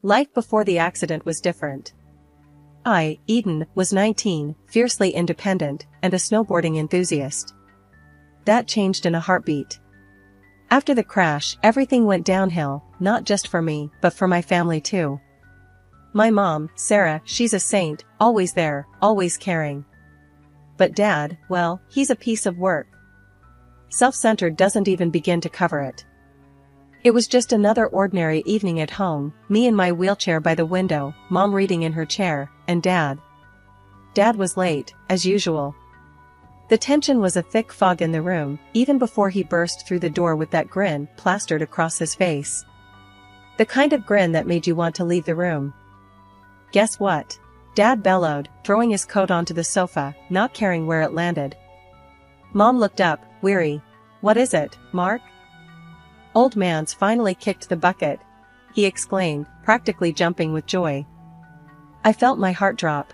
Life before the accident was different. I, Eden, was 19, fiercely independent, and a snowboarding enthusiast. That changed in a heartbeat. After the crash, everything went downhill, not just for me, but for my family too. My mom, Sarah, she's a saint, always there, always caring. But Dad, well, he's a piece of work. Self-centered doesn't even begin to cover it. It was just another ordinary evening at home, me in my wheelchair by the window, Mom reading in her chair, and Dad. Dad was late, as usual. The tension was a thick fog in the room, even before he burst through the door with that grin plastered across his face. The kind of grin that made you want to leave the room. Guess what? Dad bellowed, throwing his coat onto the sofa, not caring where it landed. Mom looked up, weary. What is it, Mark? Old man's finally kicked the bucket, he exclaimed, practically jumping with joy. I felt my heart drop.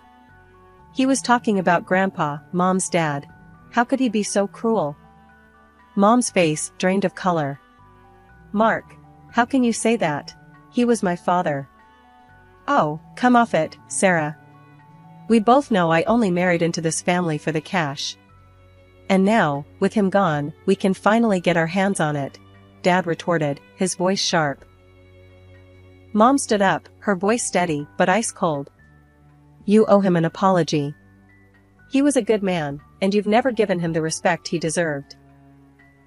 He was talking about Grandpa, Mom's dad. How could he be so cruel? Mom's face drained of color. Mark, how can you say that? He was my father. Oh, come off it, Sarah. We both know I only married into this family for the cash. And now, with him gone, we can finally get our hands on it, Dad retorted, his voice sharp. Mom stood up, her voice steady, but ice cold. You owe him an apology. He was a good man, and you've never given him the respect he deserved.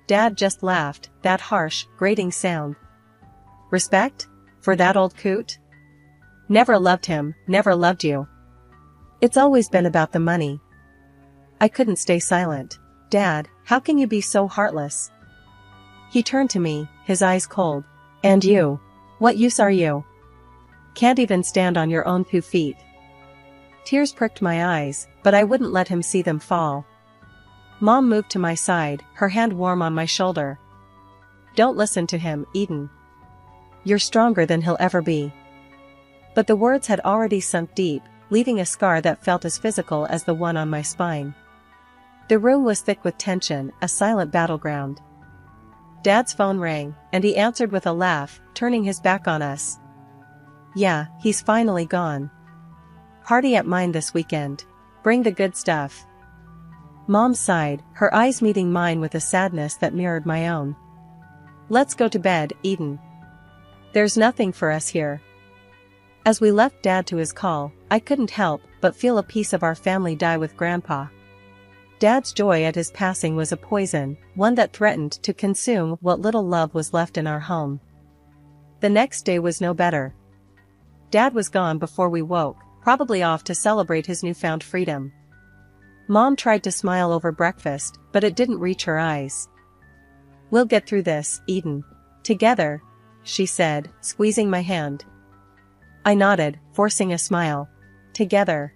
Dad just laughed, that harsh, grating sound. Respect? For that old coot? Never loved him, never loved you. It's always been about the money. I couldn't stay silent. Dad, how can you be so heartless? He turned to me, his eyes cold. And you? What use are you? Can't even stand on your own 2 feet. Tears pricked my eyes, but I wouldn't let him see them fall. Mom moved to my side, her hand warm on my shoulder. Don't listen to him, Eden. You're stronger than he'll ever be. But the words had already sunk deep, leaving a scar that felt as physical as the one on my spine. The room was thick with tension, a silent battleground. Dad's phone rang, and he answered with a laugh, turning his back on us. Yeah, he's finally gone. Party at mine this weekend. Bring the good stuff. Mom sighed, her eyes meeting mine with a sadness that mirrored my own. Let's go to bed, Eden. There's nothing for us here. As we left Dad to his call, I couldn't help but feel a piece of our family die with Grandpa. Dad's joy at his passing was a poison, one that threatened to consume what little love was left in our home. The next day was no better. Dad was gone before we woke, probably off to celebrate his newfound freedom. Mom tried to smile over breakfast, but it didn't reach her eyes. We'll get through this, Eden. Together, she said, squeezing my hand. I nodded, forcing a smile. Together.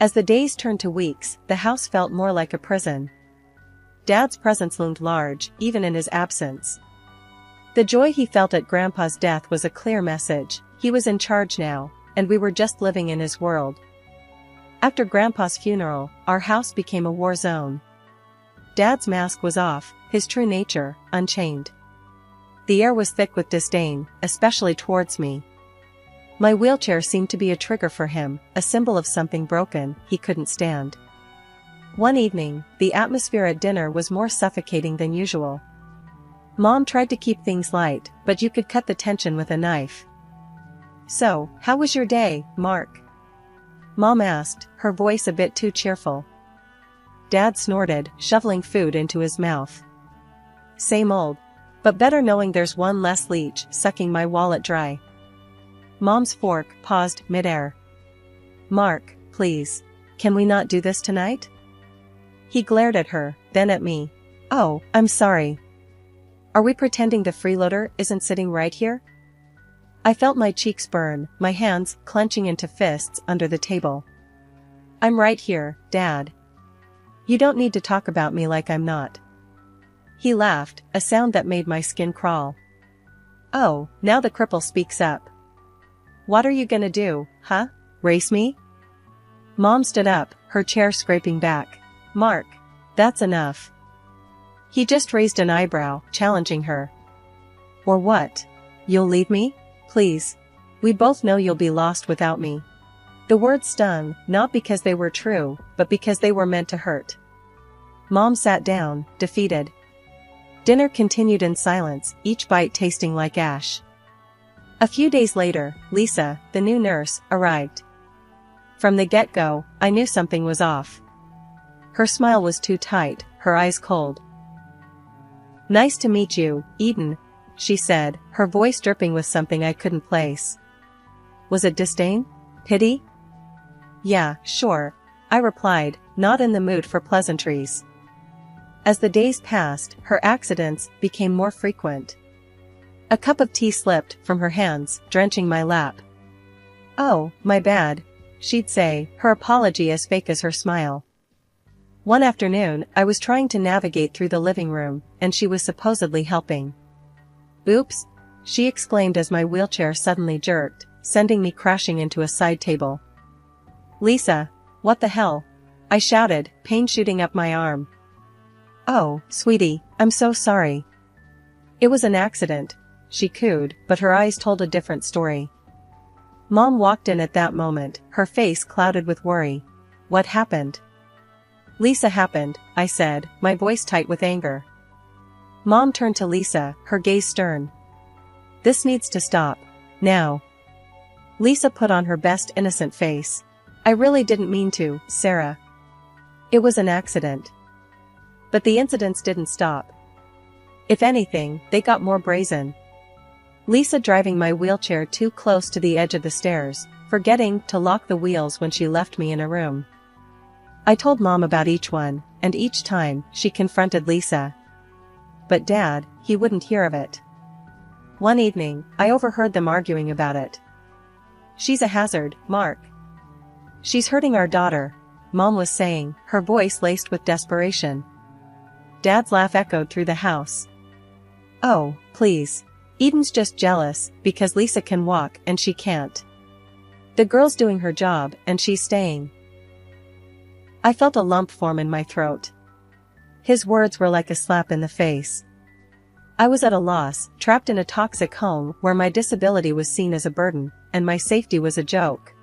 As the days turned to weeks, the house felt more like a prison. Dad's presence loomed large, even in his absence. The joy he felt at Grandpa's death was a clear message. He was in charge now, and we were just living in his world. After Grandpa's funeral, our house became a war zone. Dad's mask was off, his true nature, unchained. The air was thick with disdain, especially towards me. My wheelchair seemed to be a trigger for him, a symbol of something broken he couldn't stand. One evening, the atmosphere at dinner was more suffocating than usual. Mom tried to keep things light, but you could cut the tension with a knife. So, how was your day, Mark? Mom asked, her voice a bit too cheerful. Dad snorted, shoveling food into his mouth. Same old. But better knowing there's one less leech sucking my wallet dry. Mom's fork paused midair. Mark, please. Can we not do this tonight? He glared at her, then at me. Oh, I'm sorry. Are we pretending the freeloader isn't sitting right here? I felt my cheeks burn, my hands clenching into fists under the table. I'm right here, Dad. You don't need to talk about me like I'm not. He laughed, a sound that made my skin crawl. Oh, now the cripple speaks up. What are you gonna do, huh? Race me? Mom stood up, her chair scraping back. Mark, that's enough. He just raised an eyebrow, challenging her. Or what? You'll leave me? Please. We both know you'll be lost without me." The words stung, not because they were true, but because they were meant to hurt. Mom sat down, defeated. Dinner continued in silence, each bite tasting like ash. A few days later, Lisa, the new nurse, arrived. From the get-go, I knew something was off. Her smile was too tight, her eyes cold. "Nice to meet you, Eden," she said, her voice dripping with something I couldn't place. Was it disdain? Pity? "Yeah, sure," I replied, not in the mood for pleasantries. As the days passed, her accidents became more frequent. A cup of tea slipped from her hands, drenching my lap. "Oh, my bad," she'd say, her apology as fake as her smile. One afternoon, I was trying to navigate through the living room, and she was supposedly helping. "Oops," she exclaimed as my wheelchair suddenly jerked, sending me crashing into a side table. "Lisa, what the hell?" I shouted, pain shooting up my arm. "Oh, sweetie, I'm so sorry." "It was an accident," she cooed, but her eyes told a different story. Mom walked in at that moment, her face clouded with worry. "What happened?" "Lisa happened," I said, my voice tight with anger. Mom turned to Lisa, her gaze stern. "This needs to stop. Now." Lisa put on her best innocent face. "I really didn't mean to, Sarah. It was an accident." But the incidents didn't stop. If anything, they got more brazen. Lisa driving my wheelchair too close to the edge of the stairs, forgetting to lock the wheels when she left me in a room. I told Mom about each one, and each time, she confronted Lisa. But Dad, he wouldn't hear of it. One evening, I overheard them arguing about it. "She's a hazard, Mark. She's hurting our daughter," Mom was saying, her voice laced with desperation. Dad's laugh echoed through the house. "Oh, please. Eden's just jealous, because Lisa can walk and she can't. The girl's doing her job, and she's staying." I felt a lump form in my throat. His words were like a slap in the face. I was at a loss, trapped in a toxic home where my disability was seen as a burden, and my safety was a joke.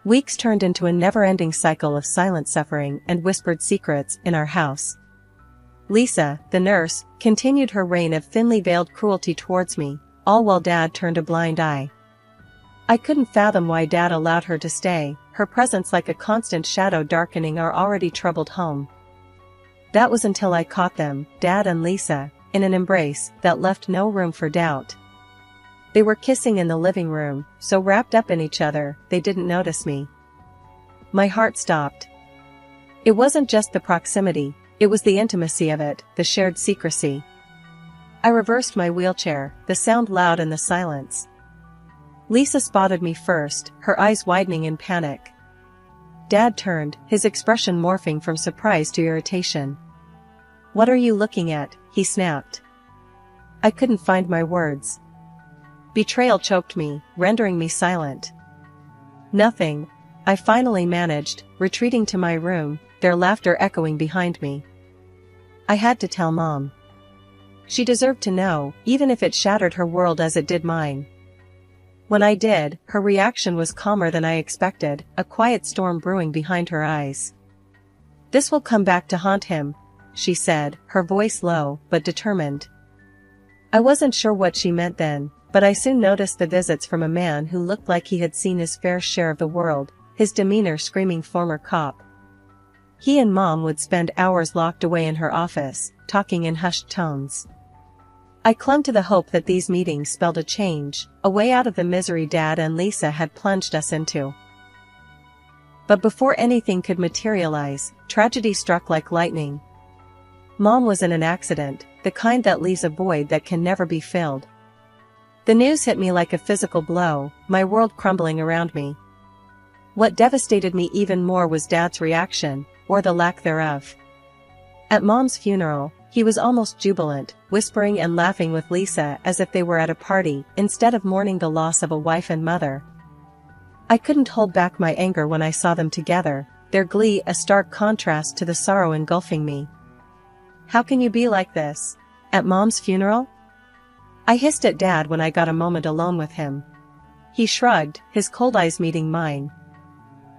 Weeks turned into a never-ending cycle of silent suffering and whispered secrets in our house. Lisa, the nurse, continued her reign of thinly veiled cruelty towards me, all while Dad turned a blind eye. I couldn't fathom why Dad allowed her to stay, her presence like a constant shadow darkening our already troubled home. That was until I caught them, Dad and Lisa, in an embrace that left no room for doubt. They were kissing in the living room, so wrapped up in each other, they didn't notice me. My heart stopped. It wasn't just the proximity, it was the intimacy of it, the shared secrecy. I reversed my wheelchair, the sound loud in the silence. Lisa spotted me first, her eyes widening in panic. Dad turned, his expression morphing from surprise to irritation. "What are you looking at?" he snapped. I couldn't find my words. Betrayal choked me, rendering me silent. "Nothing," I finally managed, retreating to my room, their laughter echoing behind me. I had to tell Mom. She deserved to know, even if it shattered her world as it did mine. When I did, her reaction was calmer than I expected, a quiet storm brewing behind her eyes. "This will come back to haunt him," she said, her voice low, but determined. I wasn't sure what she meant then, but I soon noticed the visits from a man who looked like he had seen his fair share of the world, his demeanor screaming former cop. He and Mom would spend hours locked away in her office, talking in hushed tones. I clung to the hope that these meetings spelled a change, a way out of the misery Dad and Lisa had plunged us into. But before anything could materialize, tragedy struck like lightning. Mom was in an accident, the kind that leaves a void that can never be filled. The news hit me like a physical blow, my world crumbling around me. What devastated me even more was Dad's reaction, or the lack thereof. At Mom's funeral, he was almost jubilant, whispering and laughing with Lisa as if they were at a party, instead of mourning the loss of a wife and mother. I couldn't hold back my anger when I saw them together, their glee a stark contrast to the sorrow engulfing me. "How can you be like this? At Mom's funeral?" I hissed at Dad when I got a moment alone with him. He shrugged, his cold eyes meeting mine.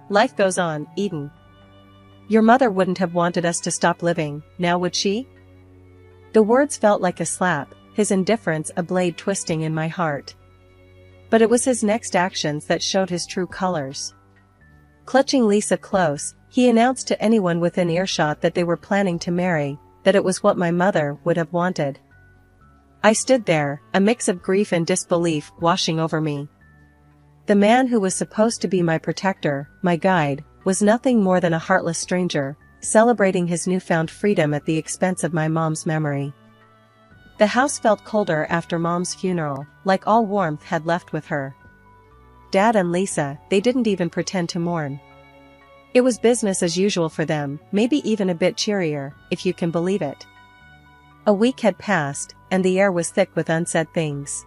Life goes on, Eden. Your mother wouldn't have wanted us to stop living, now would she? The words felt like a slap, his indifference a blade twisting in my heart. But it was his next actions that showed his true colors. Clutching Lisa close, he announced to anyone within earshot that they were planning to marry, that it was what my mother would have wanted. I stood there, a mix of grief and disbelief washing over me. The man who was supposed to be my protector, my guide, was nothing more than a heartless stranger, celebrating his newfound freedom at the expense of my mom's memory. The house felt colder after Mom's funeral, like all warmth had left with her. Dad and Lisa, they didn't even pretend to mourn. It was business as usual for them, maybe even a bit cheerier, if you can believe it. A week had passed, and the air was thick with unsaid things.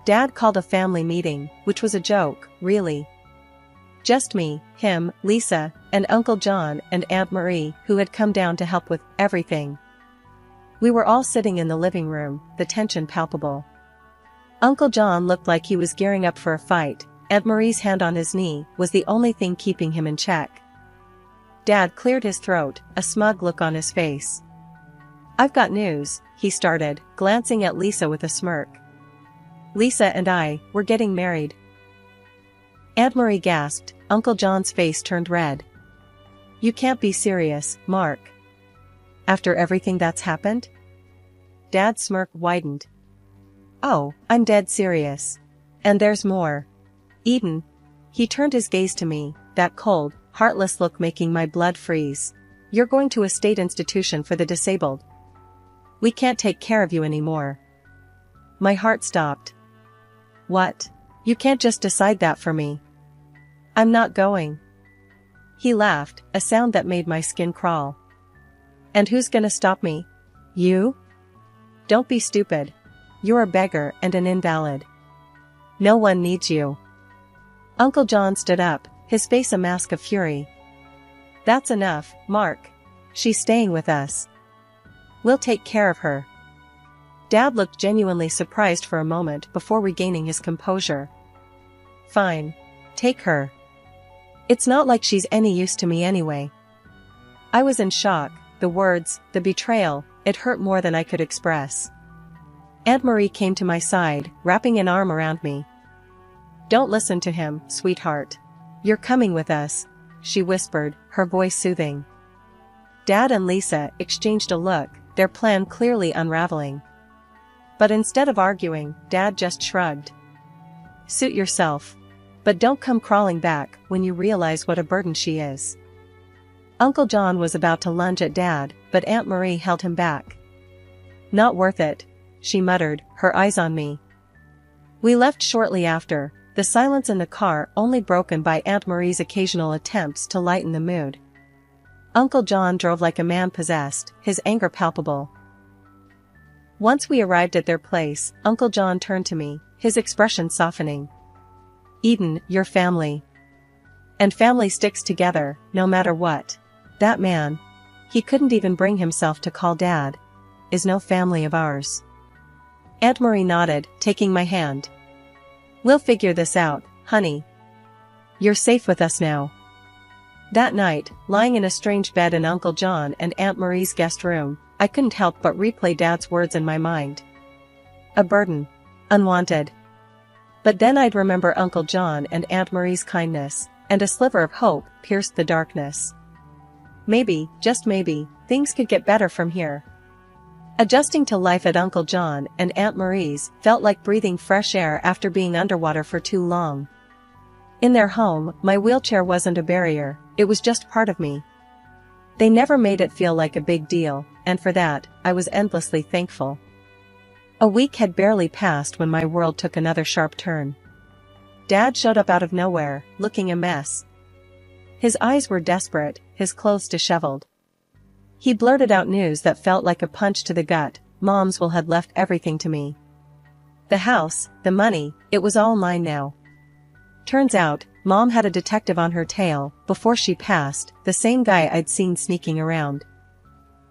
Dad called a family meeting, which was a joke, really. Just me, him, Lisa, and Uncle John and Aunt Marie, who had come down to help with everything. We were all sitting in the living room, the tension palpable. Uncle John looked like he was gearing up for a fight. Aunt Marie's hand on his knee was the only thing keeping him in check. Dad cleared his throat, a smug look on his face. I've got news, he started, glancing at Lisa with a smirk. Lisa and I, we're getting married. Aunt Marie gasped, Uncle John's face turned red. You can't be serious, Mark. After everything that's happened? Dad's smirk widened. Oh, I'm dead serious. And there's more. Eden. He turned his gaze to me, that cold, heartless look making my blood freeze. You're going to a state institution for the disabled. We can't take care of you anymore. My heart stopped. What? You can't just decide that for me. I'm not going. He laughed, a sound that made my skin crawl. And who's gonna stop me? You? Don't be stupid. You're a beggar and an invalid. No one needs you. Uncle John stood up, his face a mask of fury. That's enough, Mark. She's staying with us. We'll take care of her. Dad looked genuinely surprised for a moment before regaining his composure. Fine. Take her. It's not like she's any use to me anyway. I was in shock, the words, the betrayal, it hurt more than I could express. Aunt Marie came to my side, wrapping an arm around me. Don't listen to him, sweetheart. You're coming with us, she whispered, her voice soothing. Dad and Lisa exchanged a look, their plan clearly unraveling. But instead of arguing, Dad just shrugged. Suit yourself. But don't come crawling back when you realize what a burden she is. Uncle John was about to lunge at Dad, but Aunt Marie held him back. Not worth it, she muttered, her eyes on me. We left shortly after, the silence in the car only broken by Aunt Marie's occasional attempts to lighten the mood. Uncle John drove like a man possessed, his anger palpable. Once we arrived at their place, Uncle John turned to me, his expression softening. Eden, your family. And family sticks together, no matter what. That man, he couldn't even bring himself to call Dad, is no family of ours. Aunt Marie nodded, taking my hand. We'll figure this out, honey. You're safe with us now. That night, lying in a strange bed in Uncle John and Aunt Marie's guest room, I couldn't help but replay Dad's words in my mind. A burden. Unwanted. But then I'd remember Uncle John and Aunt Marie's kindness, and a sliver of hope pierced the darkness. Maybe, just maybe, things could get better from here. Adjusting to life at Uncle John and Aunt Marie's felt like breathing fresh air after being underwater for too long. In their home, my wheelchair wasn't a barrier, it was just part of me. They never made it feel like a big deal, and for that, I was endlessly thankful. A week had barely passed when my world took another sharp turn. Dad showed up out of nowhere, looking a mess. His eyes were desperate, his clothes disheveled. He blurted out news that felt like a punch to the gut. Mom's will had left everything to me. The house, the money, it was all mine now. Turns out, Mom had a detective on her tail, before she passed, the same guy I'd seen sneaking around.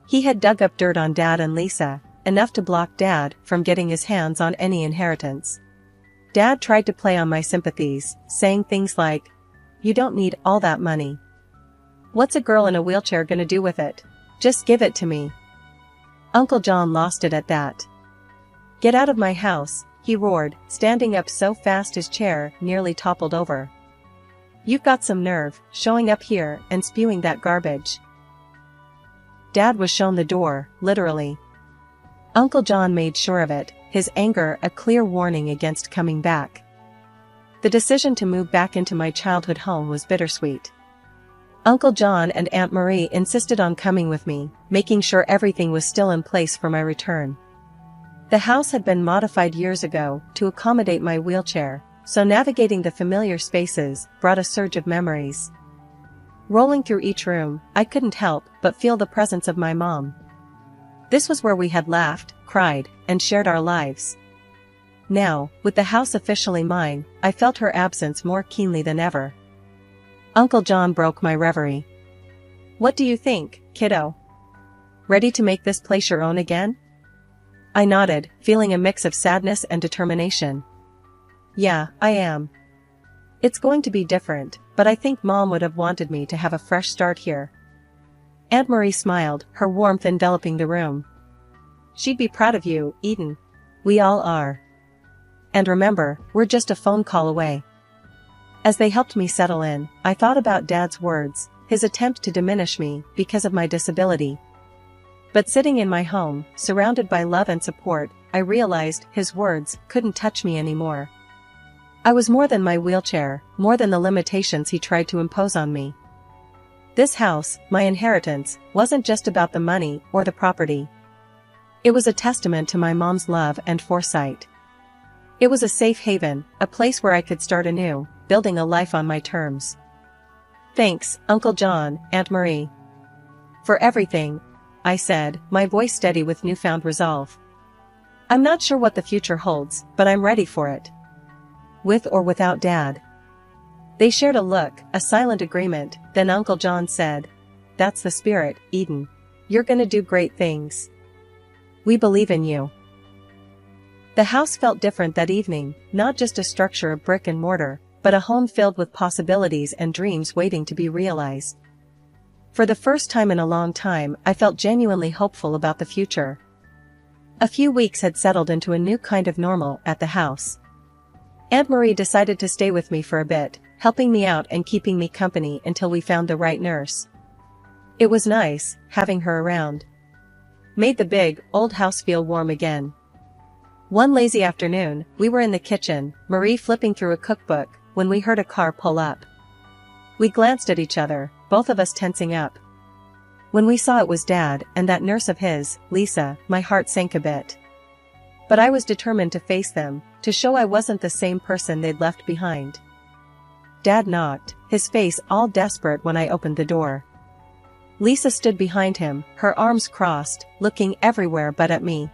He had dug up dirt on Dad and Lisa, enough to block Dad from getting his hands on any inheritance. Dad tried to play on my sympathies, saying things like, "You don't need all that money. What's a girl in a wheelchair gonna do with it? Just give it to me." Uncle John lost it at that. "Get out of my house," he roared, standing up so fast his chair nearly toppled over. "You've got some nerve, showing up here and spewing that garbage." Dad was shown the door, literally. Uncle John made sure of it, his anger a clear warning against coming back. The decision to move back into my childhood home was bittersweet. Uncle John and Aunt Marie insisted on coming with me, making sure everything was still in place for my return. The house had been modified years ago to accommodate my wheelchair, so navigating the familiar spaces brought a surge of memories. Rolling through each room, I couldn't help but feel the presence of my mom. This was where we had laughed, cried, and shared our lives. Now, with the house officially mine, I felt her absence more keenly than ever. Uncle John broke my reverie. "What do you think, kiddo? Ready to make this place your own again?" I nodded, feeling a mix of sadness and determination. "Yeah, I am. It's going to be different, but I think Mom would have wanted me to have a fresh start here." Aunt Marie smiled, her warmth enveloping the room. "She'd be proud of you, Eden. We all are. And remember, we're just a phone call away." As they helped me settle in, I thought about Dad's words, his attempt to diminish me because of my disability. But sitting in my home, surrounded by love and support, I realized his words couldn't touch me anymore. I was more than my wheelchair, more than the limitations he tried to impose on me. This house, my inheritance, wasn't just about the money or the property. It was a testament to my mom's love and foresight. It was a safe haven, a place where I could start anew, building a life on my terms. "Thanks, Uncle John, Aunt Marie. For everything," I said, my voice steady with newfound resolve. "I'm not sure what the future holds, but I'm ready for it. With or without Dad." They shared a look, a silent agreement, then Uncle John said, "That's the spirit, Eden. You're gonna do great things. We believe in you." The house felt different that evening, not just a structure of brick and mortar, but a home filled with possibilities and dreams waiting to be realized. For the first time in a long time, I felt genuinely hopeful about the future. A few weeks had settled into a new kind of normal at the house. Aunt Marie decided to stay with me for a bit, helping me out and keeping me company until we found the right nurse. It was nice, having her around. Made the big, old house feel warm again. One lazy afternoon, we were in the kitchen, Marie flipping through a cookbook, when we heard a car pull up. We glanced at each other, both of us tensing up. When we saw it was Dad and that nurse of his, Lisa, my heart sank a bit. But I was determined to face them, to show I wasn't the same person they'd left behind. Dad knocked, his face all desperate when I opened the door. Lisa stood behind him, her arms crossed, looking everywhere but at me.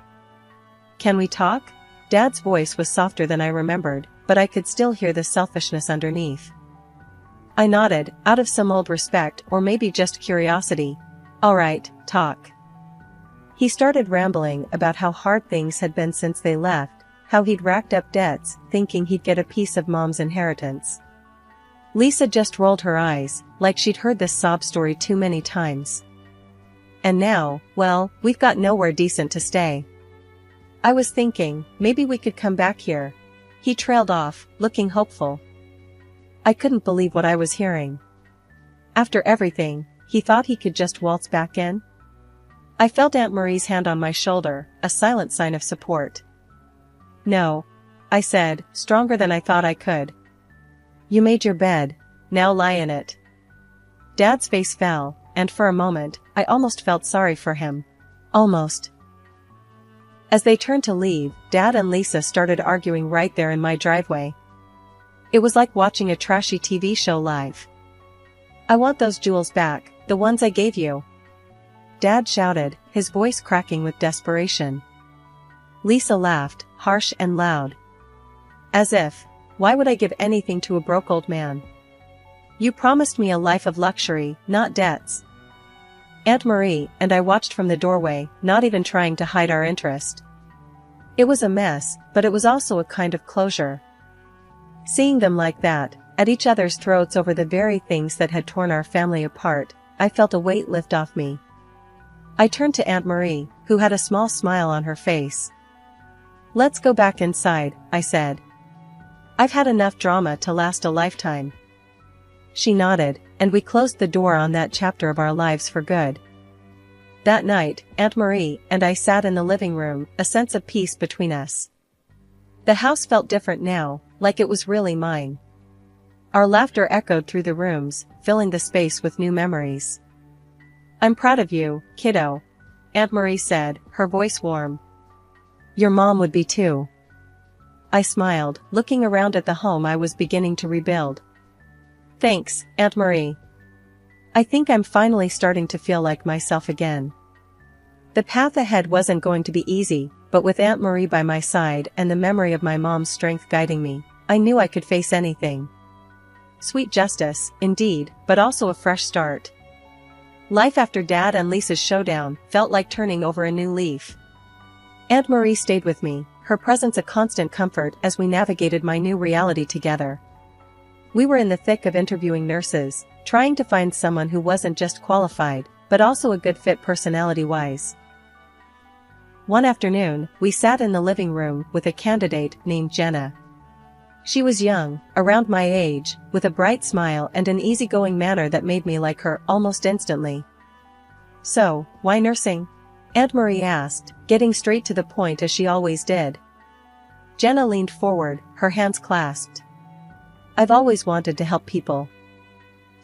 "Can we talk?" Dad's voice was softer than I remembered, but I could still hear the selfishness underneath. I nodded, out of some old respect or maybe just curiosity. "All right, talk." He started rambling about how hard things had been since they left, how he'd racked up debts, thinking he'd get a piece of Mom's inheritance. Lisa just rolled her eyes, like she'd heard this sob story too many times. "And now, well, we've got nowhere decent to stay. I was thinking, maybe we could come back here." He trailed off, looking hopeful. I couldn't believe what I was hearing. After everything, he thought he could just waltz back in? I felt Aunt Marie's hand on my shoulder, a silent sign of support. "No," I said, stronger than I thought I could. "You made your bed, now lie in it." Dad's face fell, and for a moment, I almost felt sorry for him. Almost. As they turned to leave, Dad and Lisa started arguing right there in my driveway. It was like watching a trashy TV show live. "I want those jewels back, the ones I gave you," Dad shouted, his voice cracking with desperation. Lisa laughed, harsh and loud. "As if, why would I give anything to a broke old man? You promised me a life of luxury, not debts." Aunt Marie and I watched from the doorway, not even trying to hide our interest. It was a mess, but it was also a kind of closure. Seeing them like that, at each other's throats over the very things that had torn our family apart, I felt a weight lift off me. I turned to Aunt Marie, who had a small smile on her face. "Let's go back inside," I said. "I've had enough drama to last a lifetime." She nodded, and we closed the door on that chapter of our lives for good. That night, Aunt Marie and I sat in the living room, a sense of peace between us. The house felt different now, like it was really mine. Our laughter echoed through the rooms, filling the space with new memories. "I'm proud of you, kiddo," Aunt Marie said, her voice warm. "Your mom would be too." I smiled, looking around at the home I was beginning to rebuild. "Thanks, Aunt Marie. I think I'm finally starting to feel like myself again." The path ahead wasn't going to be easy, but with Aunt Marie by my side and the memory of my mom's strength guiding me, I knew I could face anything. Sweet justice, indeed, but also a fresh start. Life after Dad and Lisa's showdown felt like turning over a new leaf. Aunt Marie stayed with me, her presence a constant comfort as we navigated my new reality together. We were in the thick of interviewing nurses, trying to find someone who wasn't just qualified, but also a good fit personality-wise. One afternoon, we sat in the living room with a candidate named Jenna. She was young, around my age, with a bright smile and an easygoing manner that made me like her almost instantly. "So, why nursing?" Aunt Marie asked, getting straight to the point as she always did. Jenna leaned forward, her hands clasped. "I've always wanted to help people.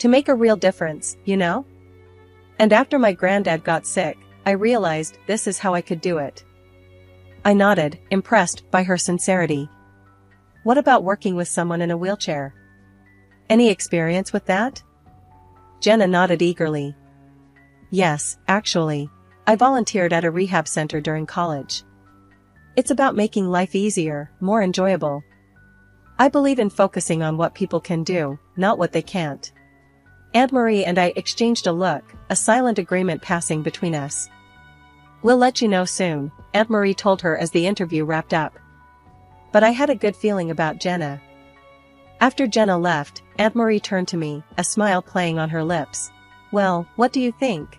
To make a real difference, you know? And after my granddad got sick, I realized this is how I could do it." I nodded, impressed by her sincerity. "What about working with someone in a wheelchair? Any experience with that?" Jenna nodded eagerly. "Yes, actually. I volunteered at a rehab center during college. It's about making life easier, more enjoyable. I believe in focusing on what people can do, not what they can't." Aunt Marie and I exchanged a look, a silent agreement passing between us. "We'll let you know soon," Aunt Marie told her as the interview wrapped up. But I had a good feeling about Jenna. After Jenna left, Aunt Marie turned to me, a smile playing on her lips. "Well, what do you think?"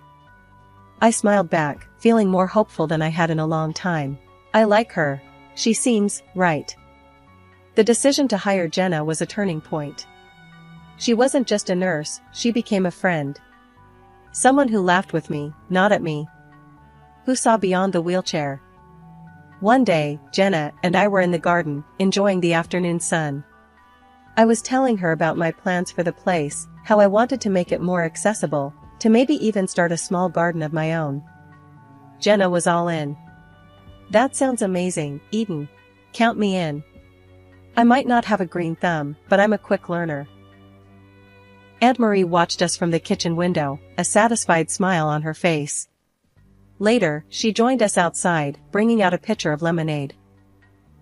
I smiled back, feeling more hopeful than I had in a long time. "I like her. She seems right." The decision to hire Jenna was a turning point. She wasn't just a nurse, she became a friend. Someone who laughed with me, not at me. Who saw beyond the wheelchair. One day, Jenna and I were in the garden, enjoying the afternoon sun. I was telling her about my plans for the place, how I wanted to make it more accessible, to maybe even start a small garden of my own. Jenna was all in. "That sounds amazing, Eden. Count me in. I might not have a green thumb, but I'm a quick learner." Aunt Marie watched us from the kitchen window, a satisfied smile on her face. Later, she joined us outside, bringing out a pitcher of lemonade.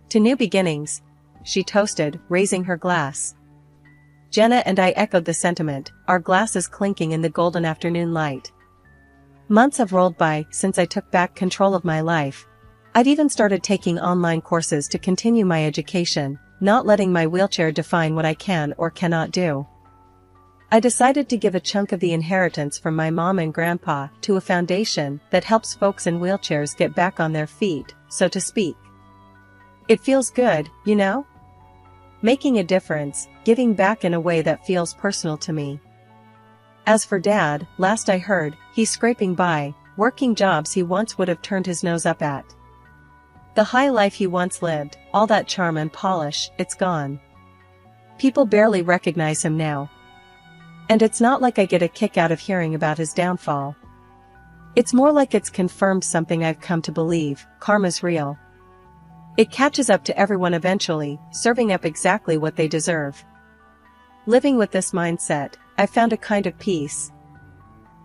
"To new beginnings," she toasted, raising her glass. Jenna and I echoed the sentiment, our glasses clinking in the golden afternoon light. Months have rolled by since I took back control of my life. I've even started taking online courses to continue my education, not letting my wheelchair define what I can or cannot do. I decided to give a chunk of the inheritance from my mom and grandpa to a foundation that helps folks in wheelchairs get back on their feet, so to speak. It feels good, you know? Making a difference, giving back in a way that feels personal to me. As for Dad, last I heard, he's scraping by, working jobs he once would have turned his nose up at. The high life he once lived, all that charm and polish, it's gone. People barely recognize him now. And it's not like I get a kick out of hearing about his downfall. It's more like it's confirmed something I've come to believe: karma's real. It catches up to everyone eventually, serving up exactly what they deserve. Living with this mindset, I've found a kind of peace.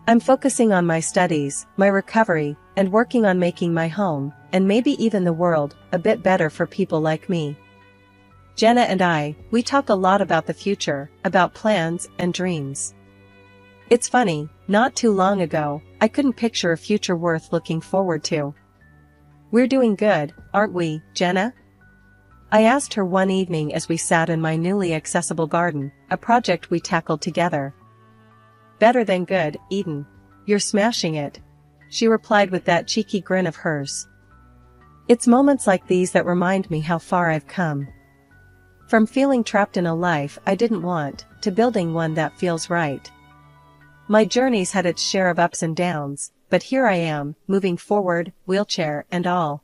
I'm focusing on my studies, my recovery, and working on making my home, and maybe even the world, a bit better for people like me. Jenna and I, we talk a lot about the future, about plans and dreams. It's funny, not too long ago, I couldn't picture a future worth looking forward to. We're doing good, aren't we, Jenna? I asked her one evening as we sat in my newly accessible garden, a project we tackled together. "Better than good, Eden. You're smashing it," she replied with that cheeky grin of hers. It's moments like these that remind me how far I've come. From feeling trapped in a life I didn't want, to building one that feels right. My journey's had its share of ups and downs, but here I am, moving forward, wheelchair and all.